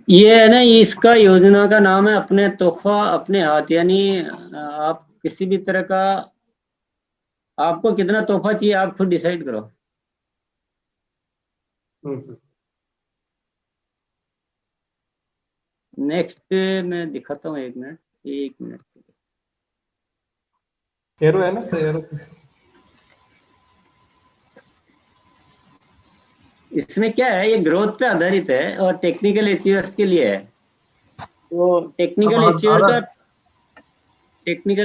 ये है ना, इसका योजना का नाम है अपने तोहफा अपने हाथ। यानी आप किसी भी तरह का, आपको कितना तोहफा चाहिए आप खुद डिसाइड करो। हम्म। नेक्स्ट मैं दिखाता हूँ, एक मिनट, एक मिनट। एरो है ना, सही एरो। इसमें क्या है, ये ग्रोथ पे आधारित है और टेक्निकल अचीवर्स के लिए है। तो टेक्निकल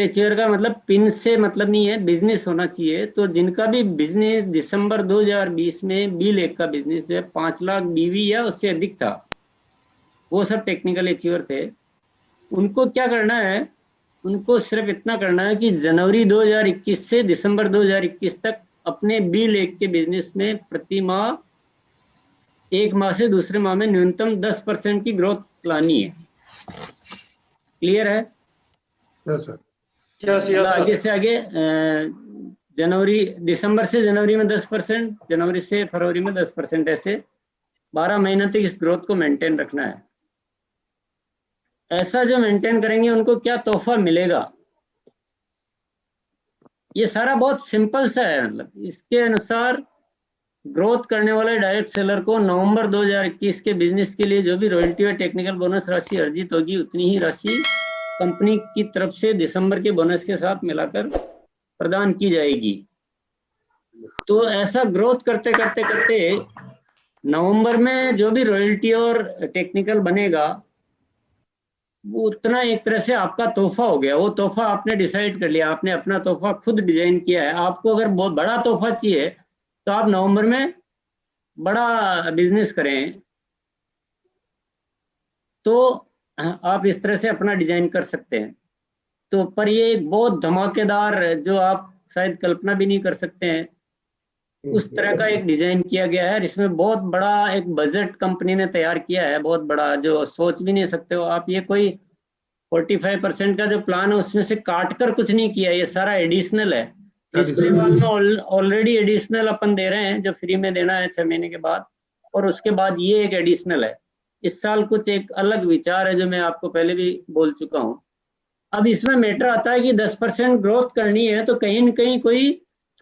अचीवर का मतलब पिन से मतलब नहीं है, बिजनेस होना चाहिए। तो जिनका भी बिजनेस दिसंबर 2020 में बी लेख का बिजनेस है 5 लाख बीवी या उससे अधिक था, वो सब टेक्निकल अचीवर थे। उनको क्या करना है, उनको सिर्फ इतना करना है कि जनवरी 2021 से दिसंबर 2021 तक अपने बी लेख के बिजनेस में प्रति माह, एक माह से दूसरे माह में न्यूनतम 10% की ग्रोथ लानी है। क्लियर है? मतलब आगे से आगे जनवरी, दिसंबर से जनवरी में 10%, जनवरी से फरवरी में 10%, ऐसे 12 महीने तक इस ग्रोथ को मेंटेन रखना है। ऐसा जो मेंटेन करेंगे उनको क्या तोहफा मिलेगा, ये सारा बहुत सिंपल सा है। मतलब इसके अनुसार ग्रोथ करने वाले डायरेक्ट सेलर को नवंबर 2021 के बिजनेस के लिए जो भी रॉयल्टी और टेक्निकल बोनस राशि अर्जित होगी, उतनी ही राशि कंपनी की तरफ से दिसंबर के बोनस के साथ मिलाकर प्रदान की जाएगी। तो ऐसा ग्रोथ करते करते करते नवंबर में जो भी रॉयल्टी और टेक्निकल बनेगा, वो उतना एक तरह से आपका तोहफा हो गया। वो तोहफा आपने डिसाइड कर लिया, आपने अपना तोहफा खुद डिजाइन किया है। आपको अगर बहुत बड़ा तोहफा चाहिए तो आप नवंबर में बड़ा बिजनेस करें, तो आप इस तरह से अपना डिजाइन कर सकते हैं। तो पर ये एक बहुत धमाकेदार, जो आप शायद कल्पना भी नहीं कर सकते हैं, उस तरह का एक डिजाइन किया गया है। इसमें बहुत बड़ा एक बजट कंपनी ने तैयार किया है, बहुत बड़ा, जो सोच भी नहीं सकते हो आप। ये कोई 45% का जो प्लान है उसमें से काट कर कुछ नहीं किया, ये सारा एडिशनल है। डिस्प्ले वॉल में ऑलरेडी एडिशनल अपन दे रहे हैं, जो फ्री में देना है 6 महीने के बाद, और उसके बाद ये एक एडिशनल है। इस साल कुछ एक अलग विचार है जो मैं आपको पहले भी बोल चुका हूँ। अब इसमें मैटर आता है कि 10% ग्रोथ करनी है तो कहीं न कहीं कोई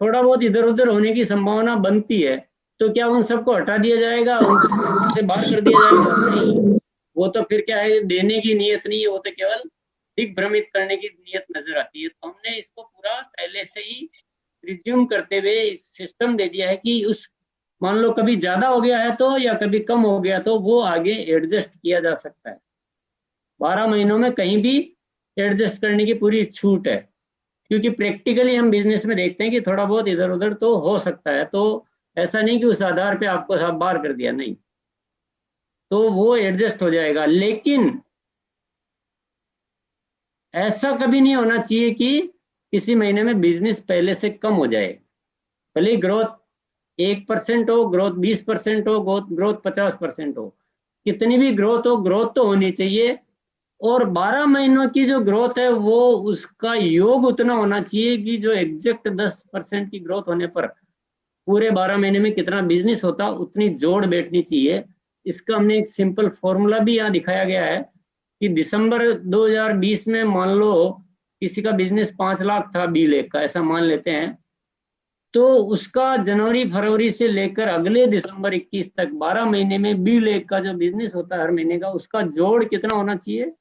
थोड़ा बहुत इधर उधर होने की संभावना बनती है। तो क्या उन सबको हटा दिया जाएगा, उनसे बाहर कर दिया जाएगा? नहीं, वो तो फिर क्या है, देने की नीयत नहीं है, वो तो केवल दिग्भ्रमित करने की नीयत नजर आती है। तो हमने इसको पूरा पहले से ही रिज्यूम करते हुए एक सिस्टम दे दिया है कि उस, मान लो कभी ज्यादा हो गया है तो, या कभी कम हो गया तो वो आगे एडजस्ट किया जा सकता है। 12 महीनों में कहीं भी एडजस्ट करने की पूरी छूट है, क्योंकि प्रैक्टिकली हम बिजनेस में देखते हैं कि थोड़ा बहुत इधर उधर तो हो सकता है। तो ऐसा नहीं कि उस आधार पे आपको सब बार कर दिया, नहीं, तो वो एडजस्ट हो जाएगा। लेकिन ऐसा कभी नहीं होना चाहिए कि किसी महीने में बिजनेस पहले से कम हो जाए। भले ग्रोथ 1% हो, ग्रोथ 20% हो, ग्रोथ 50% हो, कितनी भी ग्रोथ हो, ग्रोथ तो होनी चाहिए। और 12 महीनों की जो ग्रोथ है वो, उसका योग उतना होना चाहिए कि जो एग्जैक्ट 10% की ग्रोथ होने पर पूरे 12 महीने में कितना बिजनेस होता, उतनी जोड़ बैठनी चाहिए। इसका हमने एक सिंपल फॉर्मूला भी यहाँ दिखाया गया है कि दिसंबर 2020 में मान लो किसी का बिजनेस 5 लाख था बी लेख का, ऐसा मान लेते हैं, तो उसका जनवरी फरवरी से लेकर अगले दिसंबर 21 तक 12 महीने में बी लेख का जो बिजनेस होता है हर महीने का, उसका जोड़ कितना होना चाहिए?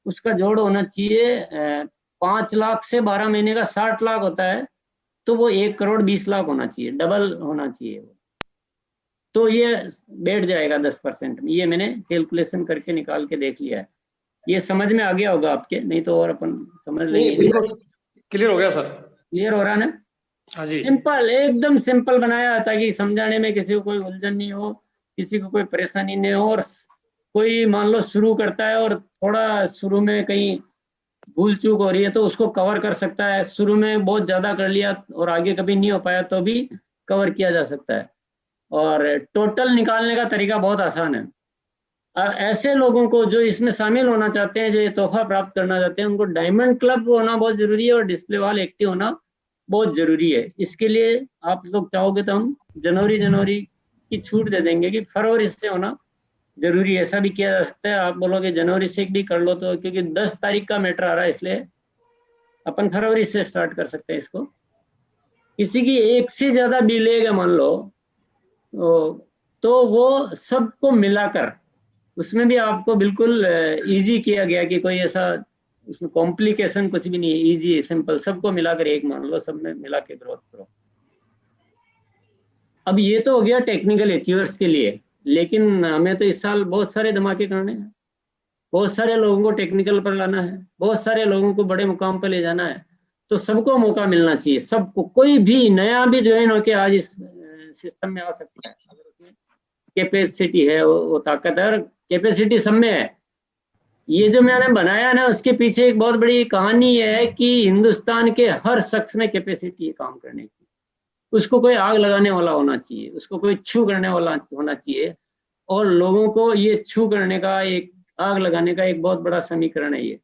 उसका जोड़ होना चाहिए 5 लाख से 12 महीने का 60 लाख होता है, तो वो 1 करोड़ 20 लाख होना चाहिए, डबल होना चाहिए वो। तो ये बैठ जाएगा 10% में। ये मैंने कैलकुलेशन करके निकाल के देख लिया है। ये समझ में आ गया होगा आपके, नहीं तो और अपन समझ लेंगे। बिल्कुल क्लियर हो गया सर। क्लियर हो रहा है ना? हाँ जी। सिंपल, एकदम सिंपल बनाया ताकि समझाने में किसी को कोई उलझन नहीं हो, किसी को कोई परेशानी नहीं हो। और कोई मान लो शुरू करता है और थोड़ा शुरू में कहीं भूल चूक हो रही है तो उसको कवर कर सकता है। शुरू में बहुत ज्यादा कर लिया और आगे कभी नहीं हो पाया तो भी कवर किया जा सकता है। और टोटल निकालने का तरीका बहुत आसान है। ऐसे लोगों को जो इसमें शामिल होना चाहते हैं, जो ये तोहफा प्राप्त करना चाहते हैं, उनको डायमंड क्लब होना बहुत जरूरी है और डिस्प्ले वाल एक्टिव होना बहुत जरूरी है। इसके लिए आप लोग चाहोगे तो हम जनवरी की छूट दे देंगे कि फरवरी से होना जरूरी ऐसा भी किया जा सकता है, आप बोलोगे जनवरी से भी कर लो तो, क्योंकि 10 तारीख का मैटर आ रहा है, इसलिए अपन फरवरी से स्टार्ट कर सकते हैं इसको। किसी की एक से ज्यादा बिल है मान लो, तो वो सबको मिलाकर, उसमें भी आपको बिल्कुल इजी किया गया कि कोई ऐसा उसमें कॉम्प्लिकेशन कुछ भी नहीं है, इजी सिंपल, सबको मिलाकर एक मान लो, सब में मिला के ग्रोथ करो। अब ये तो हो गया टेक्निकल अचीवर्स के लिए, लेकिन हमें तो इस साल बहुत सारे धमाके करने हैं, बहुत सारे लोगों को टेक्निकल पर लाना है, बहुत सारे लोगों को बड़े मुकाम पर ले जाना है, तो सबको मौका मिलना चाहिए, सबको, कोई भी नया भी ज्वाइन होके आज इस सिस्टम में आ सकता है, कैपेसिटी है, वो ताकत है, और कैपेसिटी सब में है। ये जो मैंने बनाया ना, उसके पीछे एक बहुत बड़ी कहानी है कि हिंदुस्तान के हर शख्स में कैपेसिटी है काम करने की। उसको कोई आग लगाने वाला होना चाहिए, उसको कोई छू करने वाला होना चाहिए, और लोगों को ये छू करने का, एक आग लगाने का एक बहुत बड़ा समीकरण है ये।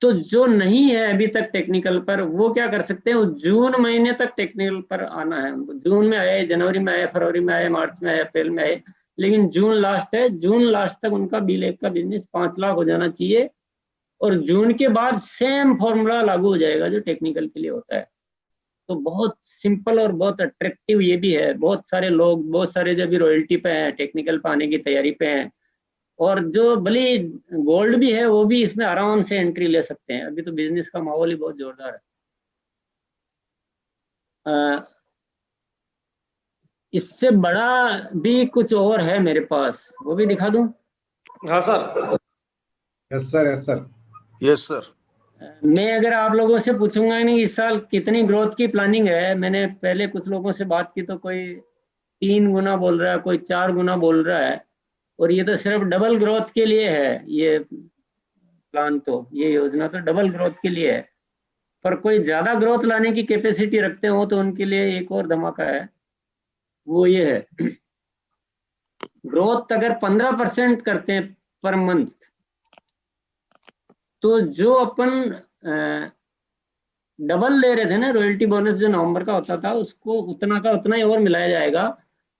तो जो नहीं है अभी तक टेक्निकल पर, वो क्या कर सकते हैं, जून महीने तक टेक्निकल पर आना है उनको। जून में आए, जनवरी में आए, फरवरी में आए, मार्च में आए, अप्रैल में आए, लेकिन जून लास्ट है, जून लास्ट तक उनका बिल एक का बिजनेस 5 लाख हो जाना चाहिए, और जून के बाद सेम फॉर्मूला लागू हो जाएगा जो टेक्निकल के लिए होता है। तो बहुत सिंपल और बहुत अट्रैक्टिव ये भी है, बहुत सारे लोग, बहुत सारे जो भी रॉयल्टी पे हैं, टेक्निकल पे आने की तैयारी पे हैं, और जो भले गोल्ड भी है वो भी इसमें आराम से एंट्री ले सकते हैं। अभी तो बिजनेस का माहौल ही बहुत जोरदार है। इससे बड़ा भी कुछ और है मेरे पास, वो भी दिखा दूं? हाँ sir. Yes sir, yes sir, yes sir. मैं अगर आप लोगों से पूछूंगा नहीं इस साल कितनी ग्रोथ की प्लानिंग है, मैंने पहले कुछ लोगों से बात की तो कोई 3 गुना बोल रहा है, कोई 4 गुना बोल रहा है, और ये तो सिर्फ डबल ग्रोथ के लिए है। ये प्लान तो, ये योजना तो डबल ग्रोथ के लिए है, पर कोई ज्यादा ग्रोथ लाने की कैपेसिटी रखते हो तो उनके लिए एक और धमाका है, वो ये है, ग्रोथ अगर 15% करते हैं पर मंथ, तो जो अपन डबल ले रहे थे ना रॉयल्टी बोनस जो नवंबर का होता था, उसको उतना का उतना ही और मिलाया जाएगा।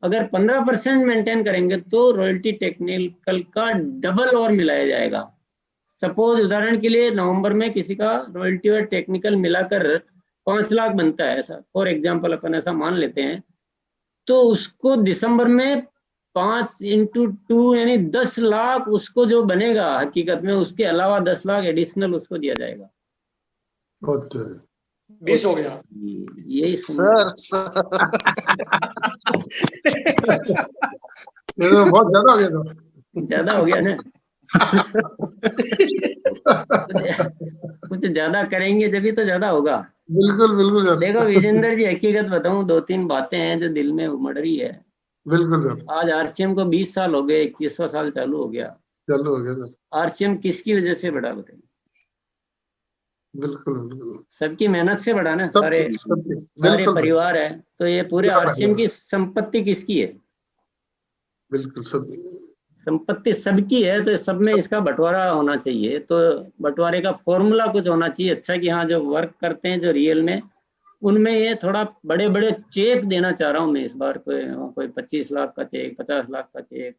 अगर 15% मेंटेन करेंगे तो रॉयल्टी टेक्निकल का डबल और मिलाया जाएगा। सपोज उदाहरण के लिए नवंबर में किसी का रॉयल्टी और टेक्निकल मिलाकर 5 लाख बनता है, ऐसा फॉर एग्जांपल अपन ऐसा मान लेते हैं, तो उसको दिसंबर में 5 × 2 यानी 10 लाख उसको जो बनेगा हकीकत में, उसके अलावा 10 लाख एडिशनल उसको दिया जाएगा। 20 हो गया। यही सर ये तो बहुत ज्यादा हो गया तो। ज्यादा हो गया ना। कुछ ज्यादा करेंगे जब तो ज्यादा होगा। बिल्कुल बिल्कुल सर। देखो विजेंद्र जी, हकीकत बताऊं, 2-3 बातें हैं जो दिल में उमड़ रही है। बिल्कुल सर। आज आरसीएम को 20 साल हो गए, 21वां साल चालू हो गया। चालू हो गया सर। आरसीएम किसकी वजह से बढ़ा बताइए? बिल्कुल बिल्कुल। सबकी मेहनत से बढ़ा ना, सारे बिल्कुल परिवार है, तो ये पूरे आरसीएम की संपत्ति किसकी है? बिल्कुल सब संपत्ति सबकी है, तो सब में इसका बंटवारा होना चाहिए। तो बंटवारे का फॉर्मूला कुछ होना चाहिए अच्छा, कि हाँ जो वर्क करते हैं जो रियल में, उनमें ये थोड़ा बड़े बड़े चेक देना चाह रहा हूँ मैं इस बार। कोई 25 लाख का चेक, 50 लाख का चेक,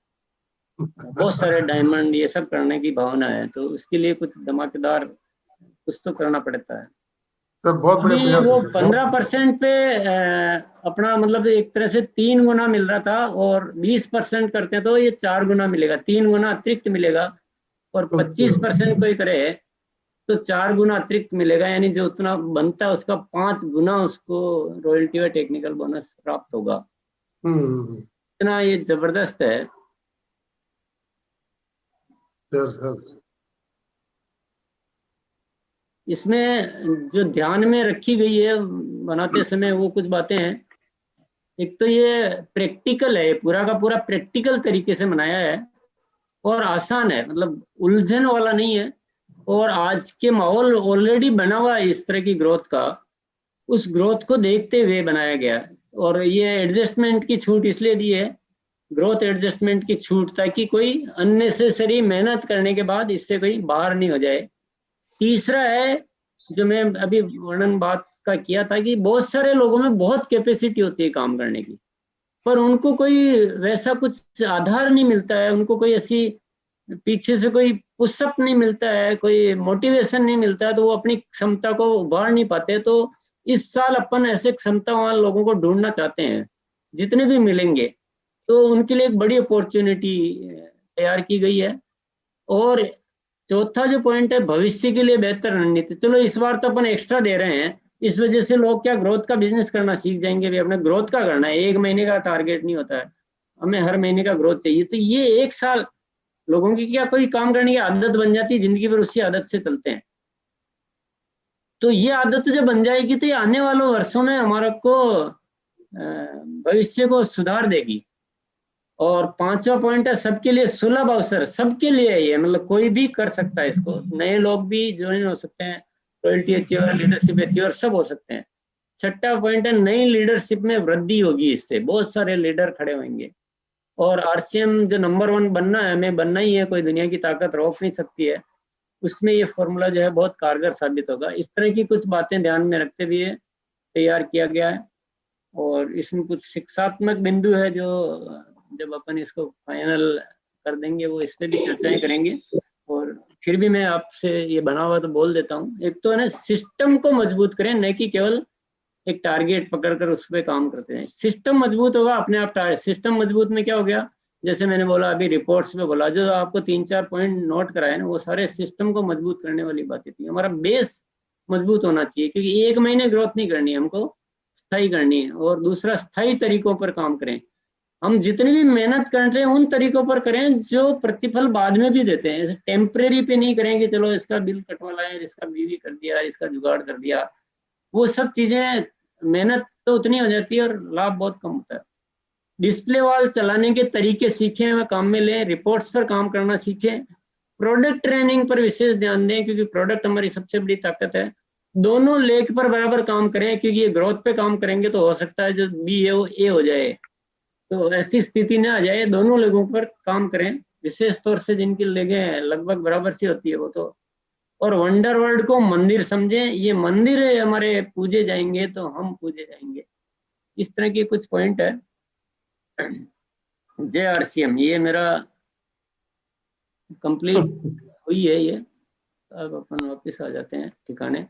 बहुत सारे डायमंड, ये सब करने की भावना है। तो उसके लिए कुछ धमाकेदार कुछ तो करना पड़ता है सर। बहुत बड़े प्रयास वो है। 15% पे अपना मतलब एक तरह से 3 गुना मिल रहा था, और 20% करते हैं तो ये 4 गुना मिलेगा, 3 गुना अतिरिक्त मिलेगा। और 25% कोई करे तो 4 गुना अतिरिक्त मिलेगा, यानी जो उतना बनता है उसका 5 गुना उसको रॉयल्टी और टेक्निकल बोनस प्राप्त होगा। इतना ये जबरदस्त है सर। इसमें जो ध्यान में रखी गई है बनाते समय, वो कुछ बातें हैं। एक तो ये प्रैक्टिकल है, पूरा का पूरा प्रैक्टिकल तरीके से बनाया है, और आसान है, मतलब उलझन वाला नहीं है। और आज के माहौल ऑलरेडी बना हुआ है इस तरह की ग्रोथ का, उस ग्रोथ को देखते हुए बनाया गया। और ये एडजस्टमेंट की छूट इसलिए दी है, ग्रोथ एडजस्टमेंट की छूट, ताकि कोई अननेसेसरी मेहनत करने के बाद इससे कोई बाहर नहीं हो जाए। तीसरा है, जो मैं अभी वर्णन बात का किया था, कि बहुत सारे लोगों में बहुत कैपेसिटी होती है काम करने की, पर उनको कोई वैसा कुछ आधार नहीं मिलता है, उनको कोई ऐसी पीछे से कोई पुशअप नहीं मिलता है, कोई मोटिवेशन नहीं मिलता है, तो वो अपनी क्षमता को उभार नहीं पाते। तो इस साल अपन ऐसे क्षमतावान लोगों को ढूंढना चाहते हैं, जितने भी मिलेंगे तो उनके लिए एक बड़ी अपॉर्चुनिटी तैयार की गई है। और चौथा जो पॉइंट है, भविष्य के लिए बेहतर रणनीति। चलो इस बार तो अपन एक्स्ट्रा दे रहे हैं, इस वजह से लोग क्या ग्रोथ का बिजनेस करना सीख जाएंगे, भी अपने ग्रोथ का करना है, 1 महीने का टारगेट नहीं होता है, हमें हर महीने का ग्रोथ चाहिए। तो ये 1 साल लोगों की क्या कोई काम करने की आदत बन जाती है, जिंदगी भर उसी आदत से चलते हैं। तो ये आदत जब बन जाएगी तो ये आने वाले वर्षों में हमारा को भविष्य को सुधार देगी। और 5वां पॉइंट है, सबके लिए सुलभ अवसर। सबके लिए है ये, मतलब कोई भी कर सकता है इसको, नए लोग भी ज्वाइन हो सकते हैं, रॉयल्टी अचीवर, लीडरशिप अचीवर सब हो सकते हैं। 6वां पॉइंट है, नई लीडरशिप में वृद्धि होगी, इससे बहुत सारे लीडर खड़े होंगे। और आरसीएम जो नंबर 1 बनना है, हमें बनना ही है, कोई दुनिया की ताकत रोक नहीं सकती है, उसमें ये फॉर्मूला जो है बहुत कारगर साबित होगा। इस तरह की कुछ बातें ध्यान में रखते हुए तैयार किया गया है। और इसमें कुछ शिक्षात्मक बिंदु है जो जब अपन इसको फाइनल कर देंगे वो इस पर भी चर्चाएं करेंगे। और फिर भी मैं आपसे ये बना हुआ तो बोल देता हूँ, एक तो है ना, सिस्टम को मजबूत करें, न कि केवल एक टारगेट पकड़कर उस पर काम करते हैं। सिस्टम मजबूत होगा अपने आप। सिस्टम मजबूत में क्या हो गया, जैसे मैंने बोला अभी रिपोर्ट्स में बोला, जो आपको 3-4 पॉइंट नोट कराए ना, वो सारे सिस्टम को मजबूत करने वाली बातें थी। हमारा बेस मजबूत होना चाहिए, क्योंकि 1 महीने ग्रोथ नहीं करनी है, हमको स्थायी करनी है। और दूसरा, स्थायी तरीकों पर काम करें। हम जितनी भी मेहनत कर रहे हैं उन तरीकों पर करें जो प्रतिफल बाद में भी देते हैं। टेम्परेरी पे नहीं करें कि चलो इसका बिल कटवा लाए, इसका बीवी कर दिया, इसका जुगाड़ कर दिया, वो सब चीजें, मेहनत तो उतनी हो जाती है और लाभ बहुत कम होता है। डिस्प्ले वॉल चलाने के तरीके सीखें व काम में लें, रिपोर्ट्स पर काम करना सीखें, प्रोडक्ट ट्रेनिंग पर विशेष ध्यान दें, क्योंकि प्रोडक्ट हमारी सबसे बड़ी ताकत है। दोनों लेग पर बराबर काम करें, क्योंकि ये ग्रोथ पे काम करेंगे तो हो सकता है जो बी है वो ए हो जाए, तो ऐसी स्थिति ना आ जाए। दोनों लेगों पर काम करें, विशेष तौर से जिनकी लेगें लगभग बराबर सी होती है वो तो। और वंडर वर्ल्ड को मंदिर समझें, ये मंदिर हमारे पूजे जाएंगे तो हम पूजे जाएंगे। इस तरह के कुछ पॉइंट है। जय आरसीएम, ये मेरा कंप्लीट हुई है ये। अब अपन वापस आ जाते हैं ठिकाने।